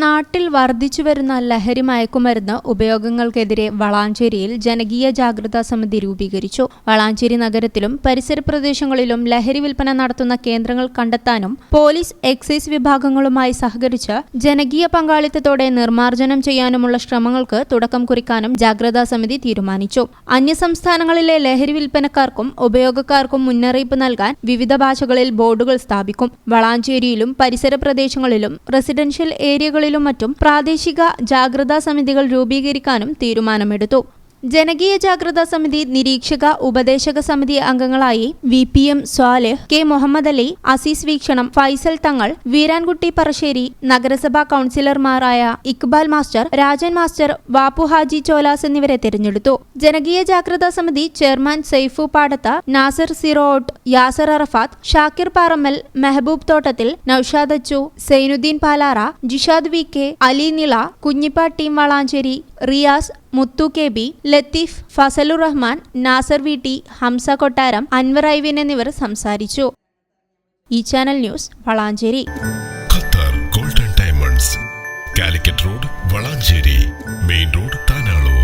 നാട്ടിൽ വർദ്ധിച്ചുവരുന്ന ലഹരി മയക്കുമരുന്ന് ഉപയോഗങ്ങൾക്കെതിരെ വളാഞ്ചേരിയിൽ ജനകീയ ജാഗ്രതാ സമിതി രൂപീകരിച്ചു. വളാഞ്ചേരി നഗരത്തിലും പരിസര പ്രദേശങ്ങളിലും ലഹരി വിൽപ്പന നടത്തുന്ന കേന്ദ്രങ്ങൾ കണ്ടെത്താനും പോലീസ്, എക്സൈസ് വിഭാഗങ്ങളുമായി സഹകരിച്ച് ജനകീയ പങ്കാളിത്തത്തോടെ നിർമ്മാർജ്ജനം ചെയ്യാനുമുള്ള ശ്രമങ്ങൾക്ക് തുടക്കം കുറിക്കാനും ജാഗ്രതാ സമിതി തീരുമാനിച്ചു. അന്യസംസ്ഥാനങ്ങളിലെ ലഹരി വിൽപ്പനക്കാർക്കും ഉപയോഗക്കാർക്കും മുന്നറിയിപ്പ് നൽകാൻ വിവിധ ഭാഷകളിൽ ബോർഡുകൾ സ്ഥാപിക്കും. വളാഞ്ചേരിയിലും പരിസര പ്രദേശങ്ങളിലും റെസിഡൻഷ്യൽ ഏരിയകളിലും മറ്റും പ്രാദേശിക ജാഗ്രതാ സമിതികൾ രൂപീകരിക്കാനും തീരുമാനമെടുത്തു. ജനകീയ ജാഗ്രതാ സമിതി നിരീക്ഷക ഉപദേശക സമിതി അംഗങ്ങളായി VPM സ്വാലിഹ്, K മുഹമ്മദ് അലി, അസീസ് വീക്ഷണം, ഫൈസൽ തങ്ങൾ, വീരാൻകുട്ടി പറശ്ശേരി, നഗരസഭാ കൗൺസിലർമാരായ ഇക്ബാൽ മാസ്റ്റർ, രാജൻ മാസ്റ്റർ, വാപ്പു ഹാജി ചോലാസ് എന്നിവരെ തിരഞ്ഞെടുത്തു. ജനകീയ ജാഗ്രതാ സമിതി ചെയർമാൻ സൈഫു പാടത്ത്, നാസർ സിറോട്ട്, യാസർ അറഫാത്ത്, ഷാക്കിർ പാറമ്മൽ, മെഹബൂബ് തോട്ടത്തിൽ, നൌഷാദ് അച്ചു, സൈനുദ്ദീൻ പാലാറ, ജിഷാദ് VK, അലി നിള, കുഞ്ഞിപ്പ ടീം വളാഞ്ചേരി, റിയാസ്, മുത്തു KB, ലത്തീഫ്, ഫസലുർ റഹ്മാൻ, നാസർ VT, ഹംസ കൊട്ടാരം, അൻവർ ഐവിൻ എന്നിവർ സംസാരിച്ചു. ഈ channel news Valanchery. Qatar golden diamonds, Calicut road, Valanchery main road, Tanalur.